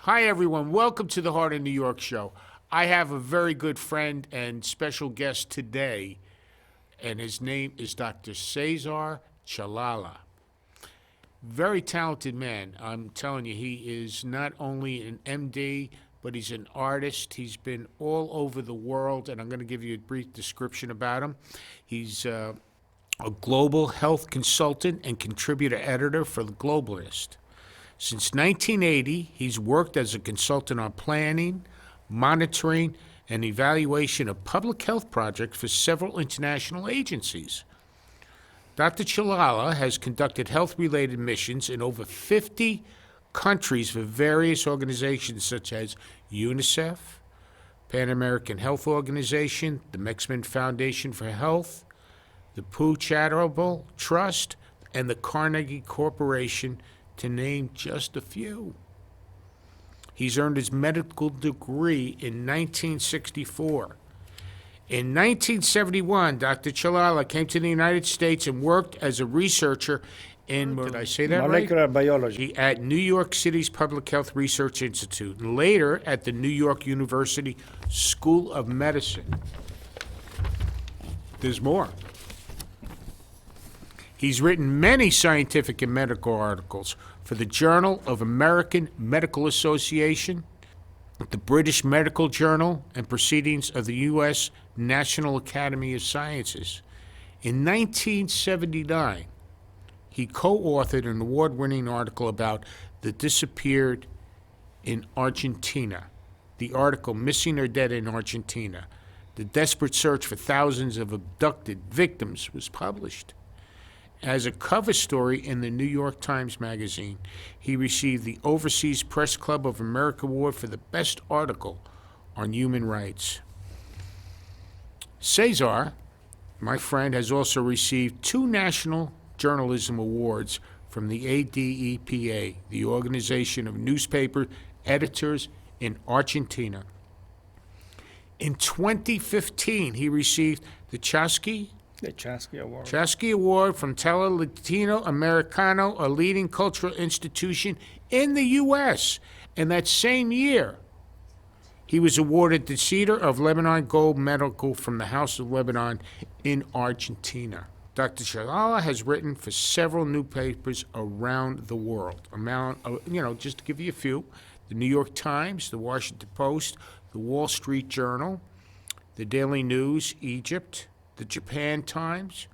Hi, everyone. Welcome to the Hart in New York show. I have a very good friend and special guest today, and his name is Dr. Cesar Chelala. Very talented man. I'm telling you, he is not only an MD, but he's an artist. He's been all over the world, and I'm going to give you a brief description about him. He's a global health consultant and contributor editor for The Globalist. Since 1980, he's worked as a consultant on planning, monitoring, and evaluation of public health projects for several international agencies. Dr. Chalala has conducted health-related missions in over 50 countries for various organizations such as UNICEF, Pan American Health Organization, the Mexican Foundation for Health, the Pew Charitable Trust, and the Carnegie Corporation, to name just a few. He's earned his medical degree in 1964. In 1971, Dr. Chelala came to the United States and worked as a researcher in, did I say that molecular right? biology. At New York City's Public Health Research Institute, and later at the New York University School of Medicine. There's more. He's written many scientific and medical articles for the Journal of American Medical Association, the British Medical Journal, and Proceedings of the U.S. National Academy of Sciences. In 1979, he co-authored an award-winning article about the disappeared in Argentina. The article, Missing or Dead in Argentina, the desperate search for thousands of abducted victims, was published. As a cover story in the New York Times Magazine, he received the Overseas Press Club of America Award for the best article on human rights. Cesar, my friend, has also received 2 National Journalism Awards from the ADEPA, the Organization of Newspaper Editors in Argentina. In 2015, he received the Chasky Award. Chasky Award from Tele Latino Americano, a leading cultural institution in the U.S. And that same year, he was awarded the Cedar of Lebanon Gold Medal from the House of Lebanon in Argentina. Dr. Chalala has written for several newspapers around the world. Just to give you a few, the New York Times, the Washington Post, the Wall Street Journal, the Daily News, Egypt, the Japan Times,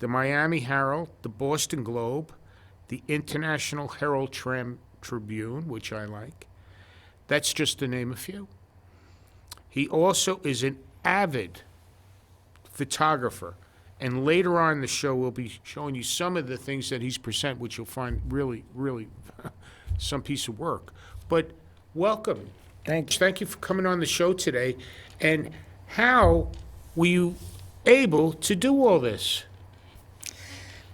the Miami Herald, the Boston Globe, the International Herald Tribune, which I like. That's just to name a few. He also is an avid photographer, and later on in the show we'll be showing you some of the things that he's present, which you'll find really, really some piece of work. But welcome. Thank you. Thank you for coming on the show today. And how were you able to do all this?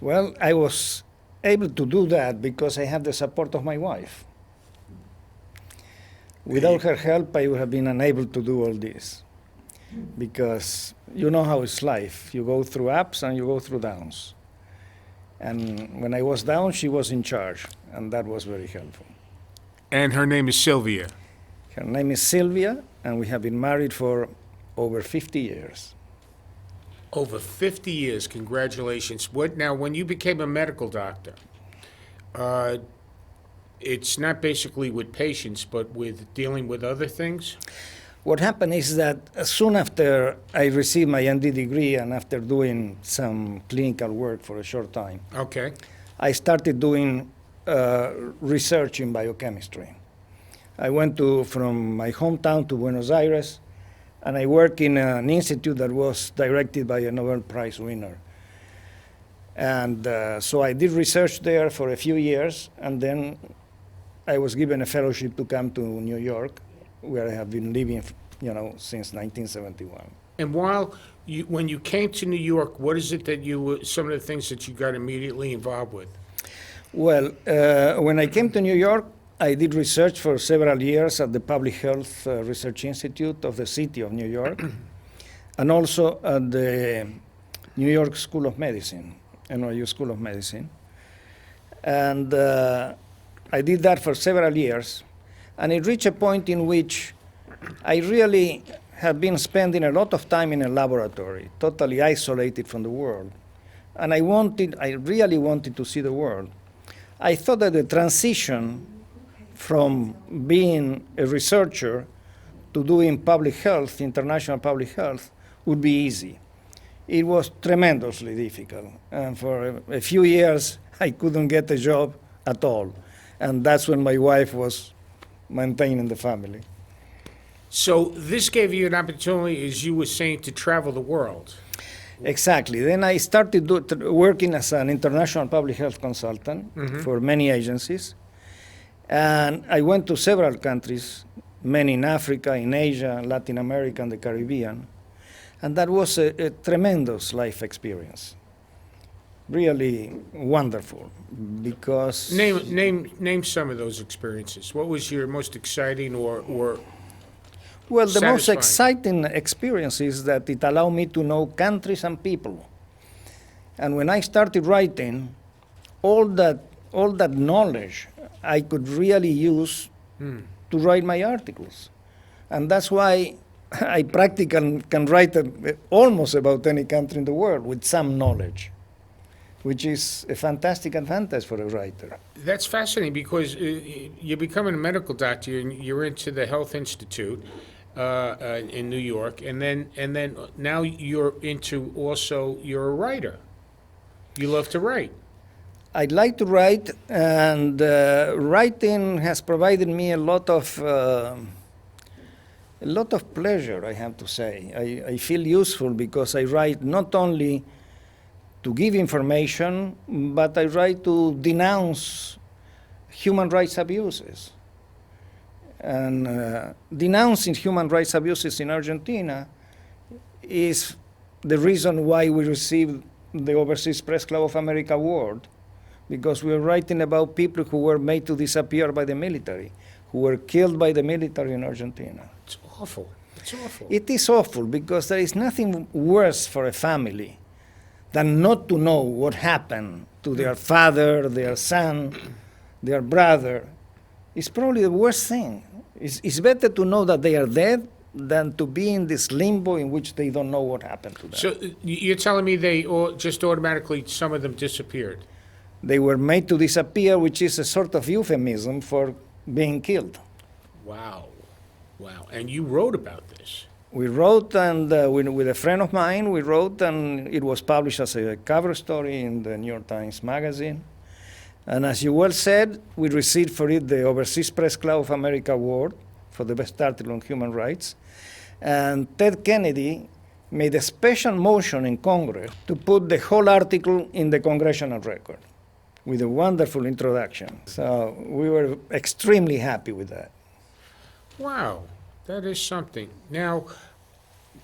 Well, I was able to do that because I have the support of my wife. Without her help, I would have been unable to do all this. Because you know how it's life. You go through ups and you go through downs. And when I was down, she was in charge, and that was very helpful. And her name is Sylvia. Her name is Sylvia, and we have been married for over 50 years. Over 50 years, congratulations. When you became a medical doctor, it's not basically with patients, but with dealing with other things? What happened is that soon after I received my MD degree and after doing some clinical work for a short time, Okay. I started doing research in biochemistry. I went from my hometown to Buenos Aires, and I worked in an institute that was directed by a Nobel Prize winner. And so I did research there for a few years, and then I was given a fellowship to come to New York, where I have been living, since 1971. And when you came to New York, what is it that some of the things that you got immediately involved with? Well, when I came to New York, I did research for several years at the Public Health Research Institute of the City of New York, and also at the New York School of Medicine, NYU School of Medicine. And I did that for several years. And it reached a point in which I really had been spending a lot of time in a laboratory, totally isolated from the world. And I really wanted to see the world. I thought that the transition from being a researcher to doing public health, international public health, would be easy. It was tremendously difficult. And for a few years, I couldn't get a job at all. And that's when my wife was maintaining the family. So this gave you an opportunity, as you were saying, to travel the world. Exactly. Then I started working as an international public health consultant for many agencies. And I went to several countries, many in Africa, in Asia, Latin America, and the Caribbean. And that was a tremendous life experience. Really wonderful, because... Name some of those experiences. What was your most exciting or Well, the most satisfying? exciting experience is that it allowed me to know countries and people. And when I started writing, all that knowledge I could really use to write my articles. And that's why I practically can write almost about any country in the world with some knowledge, which is a fantastic advantage for a writer. That's fascinating because you're becoming a medical doctor and you're into the Health Institute in New York, and then now you're into also you're a writer. You love to write. I'd like to write, and writing has provided me a lot of pleasure, I have to say. I feel useful because I write not only to give information, but I write to denounce human rights abuses. And denouncing human rights abuses in Argentina is the reason why we received the Overseas Press Club of America Award, because we were writing about people who were made to disappear by the military, who were killed by the military in Argentina. It's awful. It's awful. It is awful because there is nothing worse for a family than not to know what happened to their father, their son, their brother. It's probably the worst thing. It's better to know that they are dead than to be in this limbo in which they don't know what happened to them. So you're telling me they all just automatically, some of them disappeared? They were made to disappear, which is a sort of euphemism for being killed. Wow. Wow. And you wrote about this. We wrote, and with a friend of mine, we wrote, and it was published as a cover story in the New York Times Magazine. And as you well said, we received for it the Overseas Press Club of America Award for the best article on human rights. And Ted Kennedy made a special motion in Congress to put the whole article in the congressional record with a wonderful introduction. So we were extremely happy with that. Wow. That is something. Now,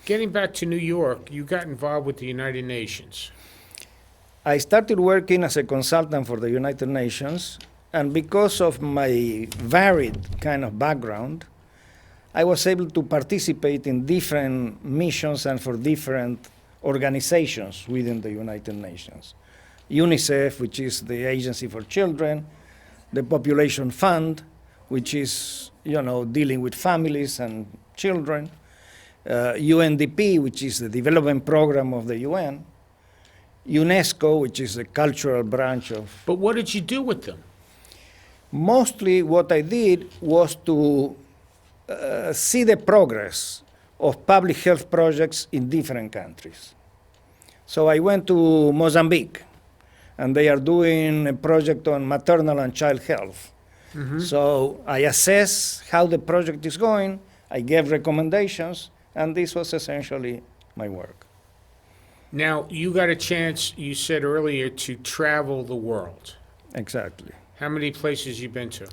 getting back to New York, you got involved with the United Nations. I started working as a consultant for the United Nations, and because of my varied kind of background, I was able to participate in different missions and for different organizations within the United Nations. UNICEF, which is the Agency for Children, the Population Fund, which is, dealing with families and children, UNDP, which is the development program of the UN, UNESCO, which is the cultural branch of... But what did you do with them? Mostly what I did was to see the progress of public health projects in different countries. So I went to Mozambique, and they are doing a project on maternal and child health. So I assess how the project is going, I gave recommendations, and this was essentially my work. Now, you got a chance, you said earlier, to travel the world. Exactly. How many places you been to?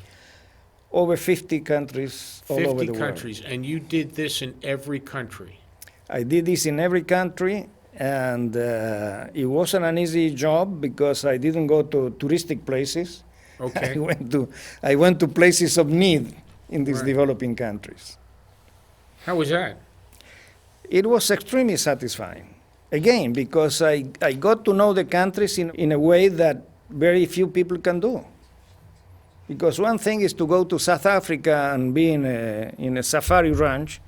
Over 50 countries all over the 50 world. countries, and you did this in every country. I did this in every country, and it wasn't an easy job because I didn't go to touristic places. Okay. I went to places of need in these Right. developing countries. How was that? It was extremely satisfying. Again, because I got to know the countries in a way that very few people can do. Because one thing is to go to South Africa and be in a safari ranch,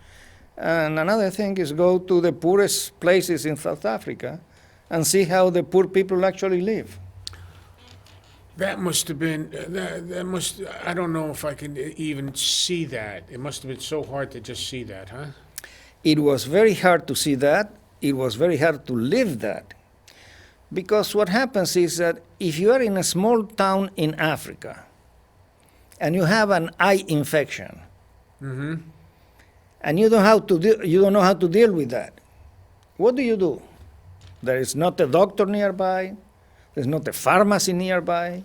and another thing is go to the poorest places in South Africa and see how the poor people actually live. That must have been, I don't know if I can even see that. It must have been so hard to just see that, huh? It was very hard to see that. It was very hard to live that. Because what happens is that if you are in a small town in Africa and you have an eye infection, and you don't know how to deal with that, what do? There is not a doctor nearby. There's not a pharmacy nearby.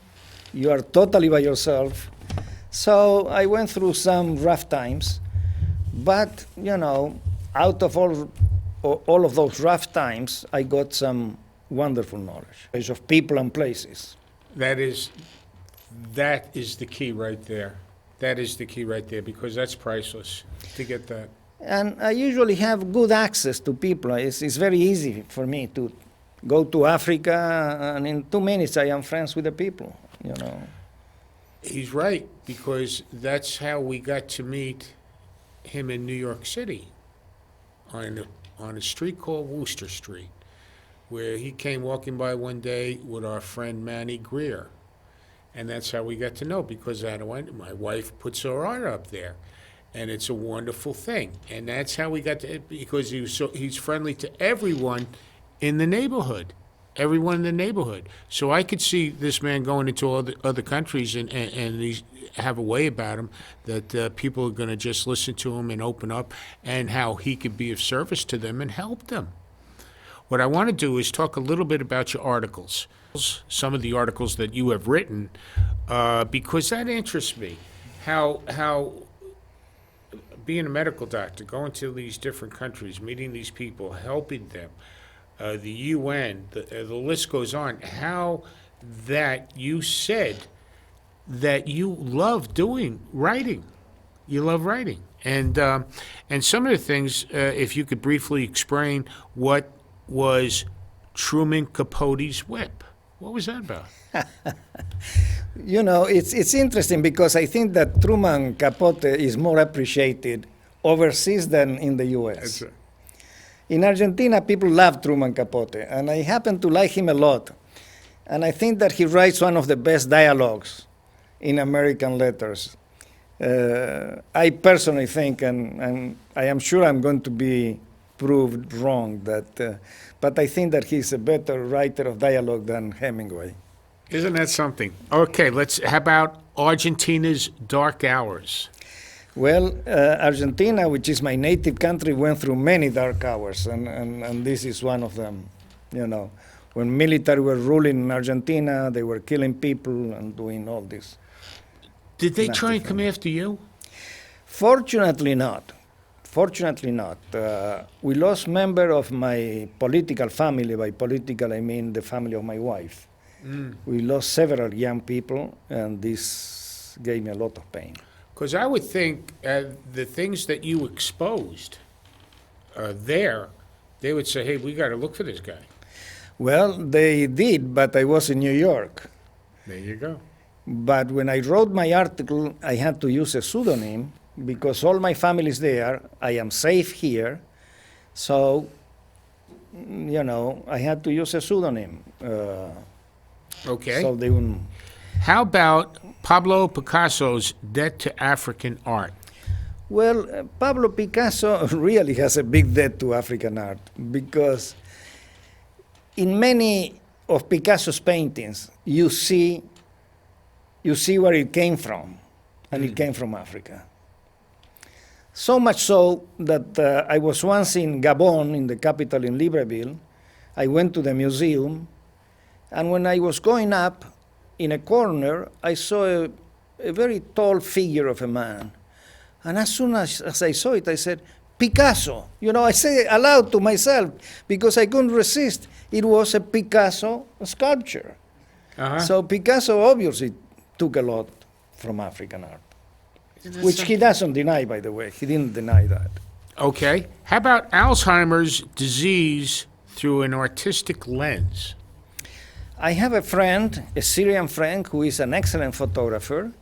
You are totally by yourself. So I went through some rough times, but out of all of those rough times, I got some wonderful knowledge of people and places. That is the key right there. That is the key right there, because that's priceless to get that. And I usually have good access to people. It's very easy for me to go to Africa, and in 2 minutes I am friends with the people. He's right, because that's how we got to meet him in New York City, on a street called Wooster Street, where he came walking by one day with our friend Manny Greer. And that's how we got to know, because my wife puts her art up there. And it's a wonderful thing. And that's how we got to, because he's friendly to everyone in the neighborhood. Everyone in the neighborhood. So I could see this man going into other countries and he have a way about him that people are going to just listen to him and open up, and how he could be of service to them and help them. What I want to do is talk a little bit about your articles, some of the articles that you have written, because that interests me. How being a medical doctor, going to these different countries, meeting these people, helping them, the UN, the list goes on, how that you said that you love doing writing. You love writing. And some of the things, if you could briefly explain what was Truman Capote's whip. What was that about? It's interesting, because I think that Truman Capote is more appreciated overseas than in the U.S. That's right. In Argentina, people love Truman Capote, and I happen to like him a lot. And I think that he writes one of the best dialogues in American letters. I personally think, and I am sure I'm going to be proved wrong, but I think that he's a better writer of dialogue than Hemingway. Isn't that something? Okay, how about Argentina's dark hours? Well, Argentina, which is my native country, went through many dark hours, and this is one of them. When military were ruling in Argentina, they were killing people and doing all this. Did they try and come after you? Fortunately not. We lost member of my political family. By political, I mean the family of my wife. We lost several young people, and this gave me a lot of pain. Because I would think the things that you exposed there, they would say, hey, we got to look for this guy. Well, they did, but I was in New York. There you go. But when I wrote my article, I had to use a pseudonym, because all my family is there. I am safe here. So, I had to use a pseudonym. Okay. So they wouldn't. How about Pablo Picasso's debt to African art? Well, Pablo Picasso really has a big debt to African art, because in many of Picasso's paintings, you see where it came from, and it came from Africa. So much so that I was once in Gabon, in the capital, in Libreville. I went to the museum, and when I was going up, in a corner, I saw a very tall figure of a man. And as soon as I saw it, I said, Picasso. I say it aloud to myself, because I couldn't resist. It was a Picasso sculpture. Uh-huh. So Picasso obviously took a lot from African art, which he doesn't deny, by the way. He didn't deny that. Okay. How about Alzheimer's disease through an artistic lens? I have a friend, a Syrian friend, who is an excellent photographer,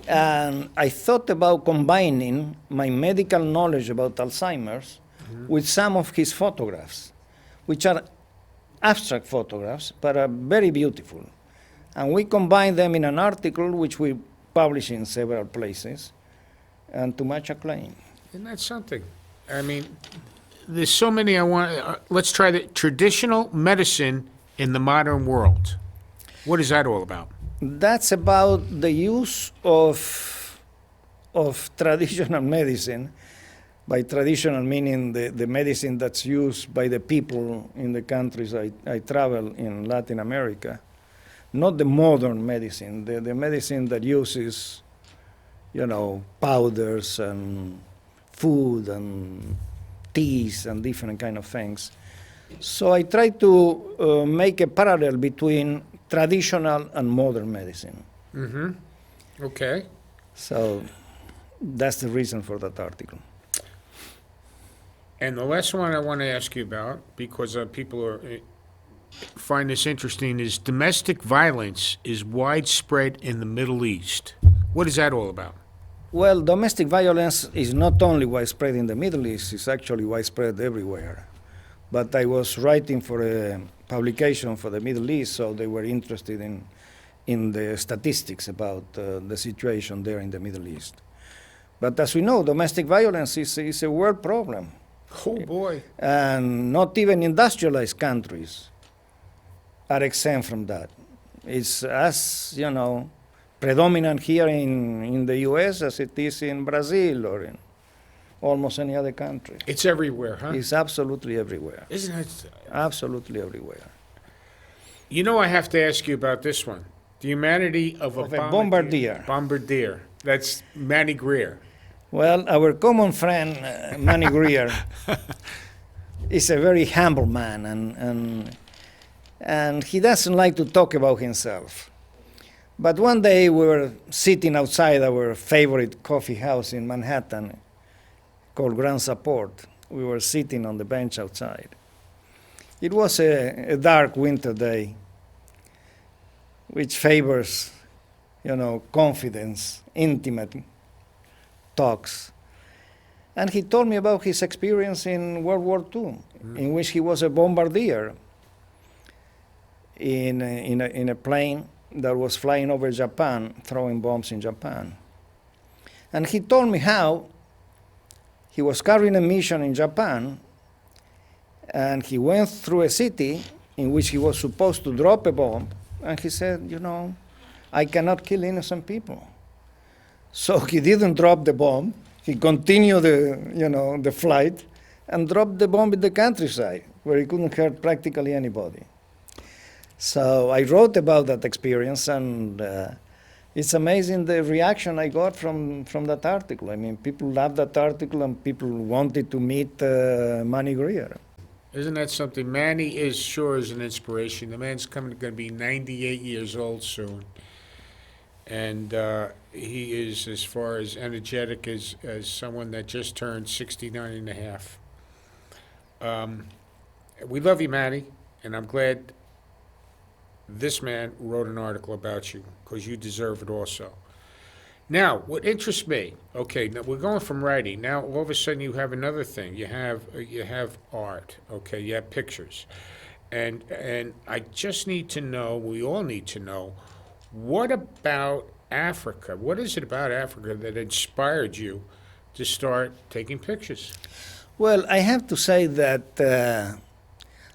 and I thought about combining my medical knowledge about Alzheimer's with some of his photographs, which are abstract photographs, but are very beautiful. And we combine them in an article which we publish in several places, and to much acclaim. Isn't that something? I mean, there's so many I want. Let's try the traditional medicine in the modern world. What is that all about? That's about the use of traditional medicine. By traditional meaning the medicine that's used by the people in the countries I travel in Latin America. Not the modern medicine, the medicine that uses, powders and food and teas and different kind of things. So I try to make a parallel between traditional and modern medicine. Mm-hmm. Okay. So that's the reason for that article. And the last one I want to ask you about, because people find this interesting, is domestic violence is widespread in the Middle East. What is that all about? Well, domestic violence is not only widespread in the Middle East, it's actually widespread everywhere. But I was writing for a publication for the Middle East, so they were interested in the statistics about the situation there in the Middle East. But as we know, domestic violence is a world problem. Oh, boy. And not even industrialized countries are exempt from that. It's as, predominant here in the US as it is in Brazil or in almost any other country. It's everywhere, huh? It's absolutely everywhere. Isn't it? Absolutely everywhere. I have to ask you about this one. The humanity of a bombardier. Bombardier. That's Manny Greer. Well, our common friend, Manny Greer, is a very humble man, and he doesn't like to talk about himself. But one day we were sitting outside our favorite coffee house in Manhattan called Grand Support. We were sitting on the bench outside. It was a dark winter day, which favors, confidence, intimate talks. And he told me about his experience in World War II, in which he was a bombardier in a plane that was flying over Japan, throwing bombs in Japan. And he told me how he was carrying a mission in Japan, and he went through a city in which he was supposed to drop a bomb, and he said, I cannot kill innocent people. So he didn't drop the bomb. He continued the flight and dropped the bomb in the countryside where he couldn't hurt practically anybody. So I wrote about that experience, and it's amazing the reaction I got from that article. I mean, people loved that article, and people wanted to meet Manny Greer. Isn't that something? Manny is an inspiration. The man's going to be 98 years old soon. And he is as far as energetic as someone that just turned 69 and a half. We love you, Manny, and I'm glad this man wrote an article about you, because you deserve it also. Now, what interests me, okay, now we're going from writing. Now, all of a sudden, you have another thing. You have art, okay, you have pictures. And I just need to know, we all need to know, what about Africa? What is it about Africa that inspired you to start taking pictures? Well, I have to say that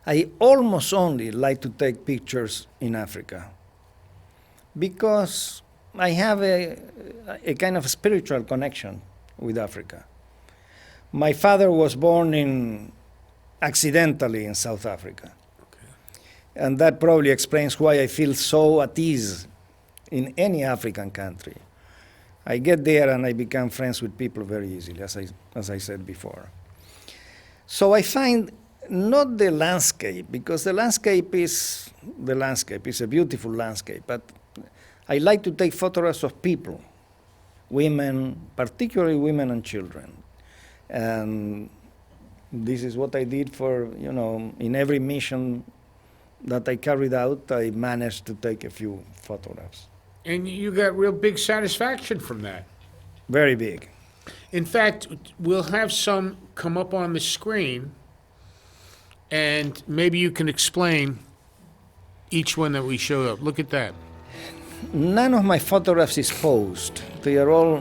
I almost only like to take pictures in Africa because I have a kind of spiritual connection with Africa. My father was born accidentally in South Africa. Okay. And that probably explains why I feel so at ease in any African country. I get there and I become friends with people very easily, as I said before. So I find not the landscape, because the landscape is a beautiful landscape, but I like to take photographs of people, women, particularly women and children. And this is what I did in every mission that I carried out, I managed to take a few photographs. And you got real big satisfaction from that. Very big. In fact, we'll have some come up on the screen, and maybe you can explain each one that we showed up. Look at that. None of my photographs is posed. They are all,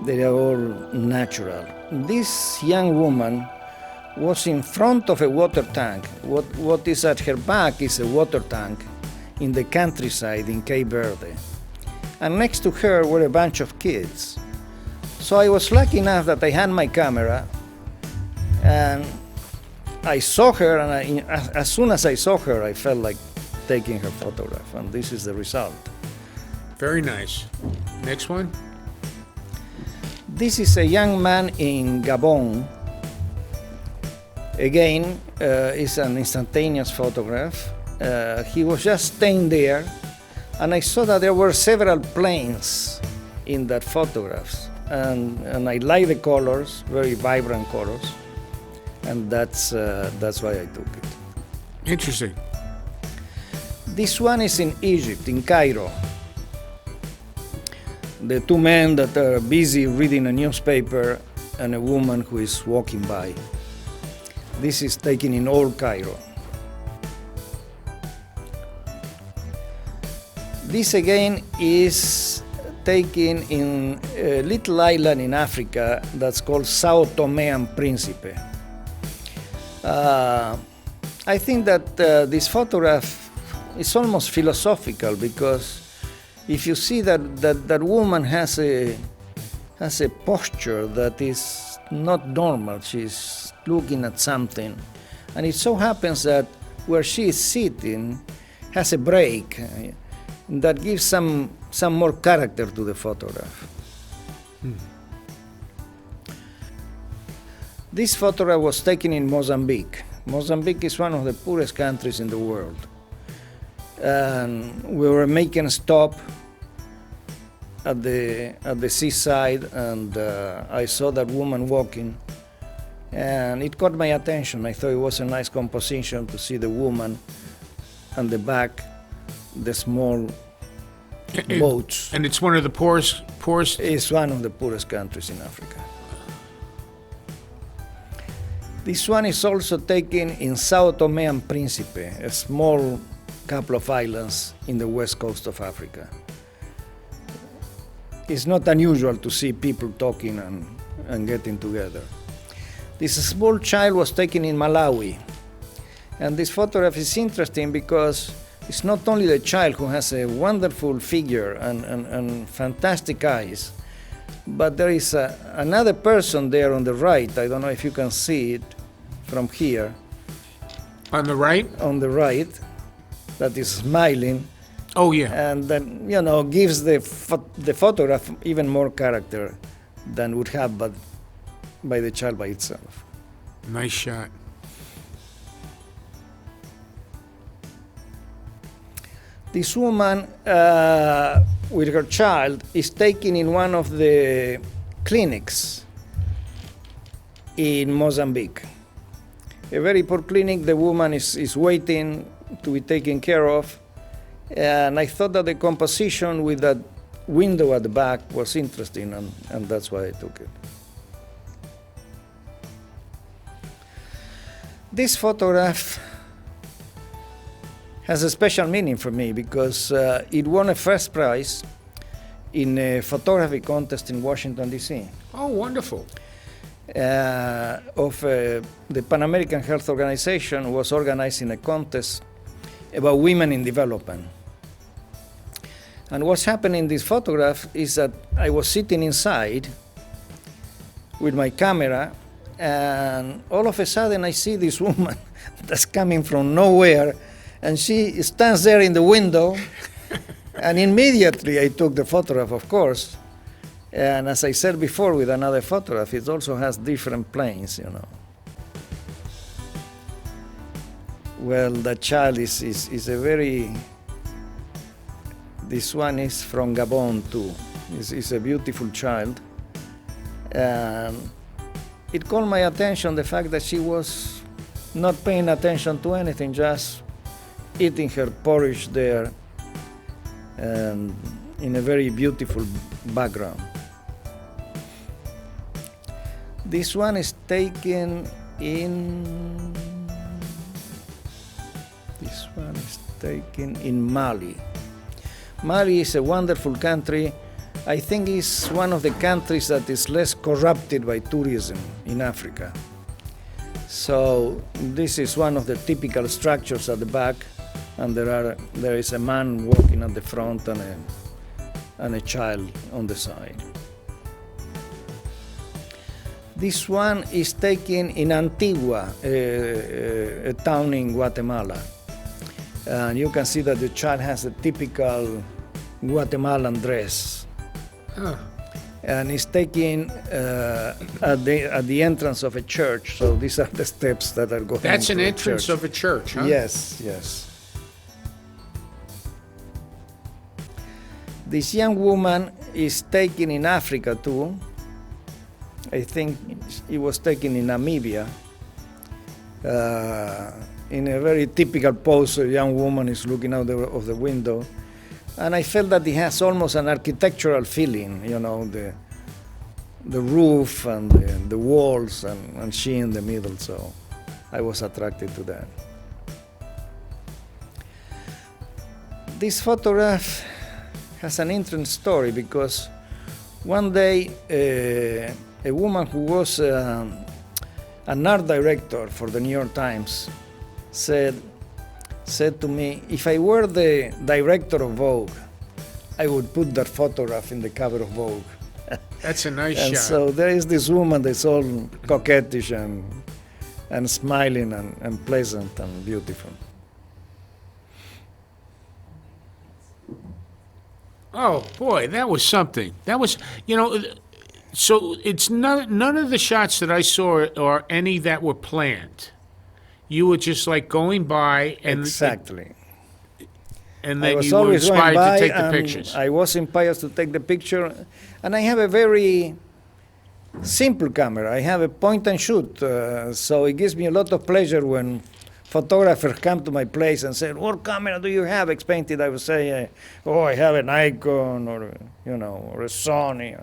they are all natural. This young woman was in front of a water tank. What is at her back is a water tank in the countryside in Cape Verde. And next to her were a bunch of kids. So I was lucky enough that I had my camera, and I saw her, and as soon as I saw her, I felt like taking her photograph, and this is the result. Very nice. Next one. This is a young man in Gabon. Again, it's an instantaneous photograph. He was just staying there, and I saw that there were several planes in that photograph. And I like the colors, very vibrant colors, and that's why I took it. Interesting. This one is in Egypt, in Cairo. The two men that are busy reading a newspaper and a woman who is walking by. This is taken in old Cairo. This again is taken in a little island in Africa that's called Sao Tome and Principe. I think that this photograph is almost philosophical, because if you see that woman has a posture that is not normal, she's looking at something, and it so happens that where she is sitting has a break that gives some more character to the photograph. This photograph was taken in Mozambique. Mozambique is one of the poorest countries in the world. And we were making a stop at the seaside, and I saw that woman walking, and it caught my attention. I thought it was a nice composition to see the woman and the back, the small boats. And it's one of the poorest. It's one of the poorest countries in Africa. This one is also taken in Sao Tome and Principe, a small couple of islands in the west coast of Africa. It's not unusual to see people talking and getting together. This small child was taken in Malawi. And this photograph is interesting because it's not only the child who has a wonderful figure and fantastic eyes, but there is another person there on the right. I don't know if you can see it from here. On the right? On the right, that is smiling. Oh, yeah. And then, gives the photograph even more character than would have by the child by itself. Nice shot. This woman with her child is taken in one of the clinics in Mozambique. A very poor clinic. The woman is waiting to be taken care of. And I thought that the composition with that window at the back was interesting, and that's why I took it. This photograph has a special meaning for me because it won a first prize in a photography contest in Washington, D.C. Oh, wonderful. The Pan American Health Organization was organizing a contest about women in development. And what's happening in this photograph is that I was sitting inside with my camera, and all of a sudden I see this woman that's coming from nowhere, and she stands there in the window, and immediately I took the photograph, of course. And as I said before with another photograph, it also has different planes, Well, that child is a very... This one is from Gabon too. It's a beautiful child. And it called my attention the fact that she was not paying attention to anything, just eating her porridge there, and in a very beautiful background. This one is taken in. This one is taken in Mali. Mali is a wonderful country. I think it's one of the countries that is less corrupted by tourism in Africa. So this is one of the typical structures at the back, and there is a man walking at the front and a child on the side. This one is taken in Antigua, a town in Guatemala. And you can see that the child has a typical Guatemalan dress. Huh. And it's taken at the entrance of a church. So these are the steps that are going. That's an into a entrance church. of a church, huh? Yes, yes. This young woman is taken in Africa too. I think it was taken in Namibia. In a very typical pose, a young woman is looking out of the window. And I felt that it has almost an architectural feeling, you know, the roof and the walls and she in the middle, so I was attracted to that. This photograph has an interesting story because one day a woman who was an art director for the New York Times said to me, if I were the director of Vogue, I would put that photograph in the cover of Vogue. That's a nice And shot. so there is this woman that's all coquettish and smiling and pleasant and beautiful. Oh, boy, that was something. That was, you know, so it's none of the shots that I saw are any that were planned. You were just like going by and Exactly. and I then was you were always going inspired by to take the and pictures. I was inspired to take the picture, and I have a very simple camera. I have a point and shoot, so it gives me a lot of pleasure when photographers come to my place and say, "What camera do you have?" Explain it. I would say, "Oh, I have an Nikon or or a Sony."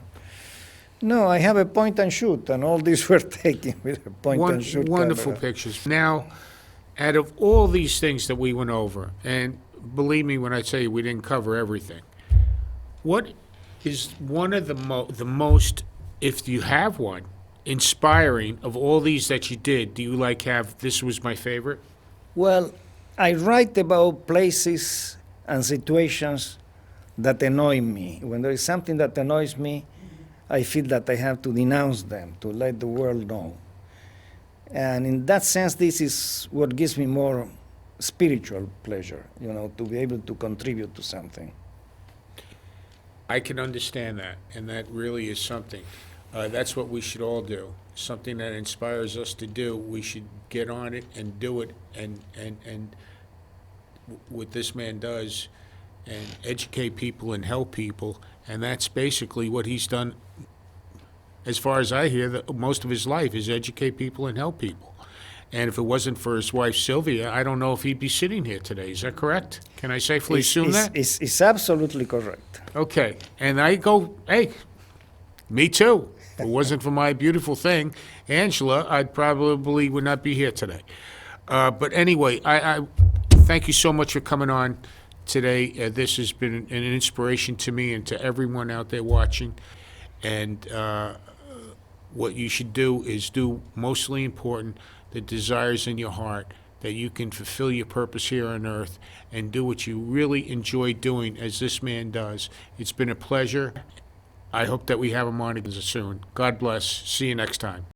No, I have a point and shoot, and all these were taken with a point and shoot Wonderful camera. pictures. Now, out of all these things that we went over, and believe me when I say we didn't cover everything, what is one of the most, if you have one, inspiring of all these that you did? Do you have, this was my favorite? Well, I write about places and situations that annoy me. When there is something that annoys me, I feel that I have to denounce them, to let the world know. And in that sense, this is what gives me more spiritual pleasure, to be able to contribute to something. I can understand that, and that really is something. That's what we should all do. Something that inspires us to do, we should get on it and do it, and what this man does, and educate people and help people, and that's basically what he's done, as far as I hear, most of his life is educate people and help people. And if it wasn't for his wife Sylvia, I don't know if he'd be sitting here today. Is that correct? Can I safely assume that? It's absolutely correct. Okay, and I go, hey, me too. If it wasn't for my beautiful thing, Angela, I probably would not be here today. But anyway, I thank you so much for coming on today. This has been an inspiration to me and to everyone out there watching. And what you should do is do, mostly important, the desires in your heart, that you can fulfill your purpose here on earth and do what you really enjoy doing, as this man does. It's been a pleasure. I hope that we have him on again soon. God bless. See you next time.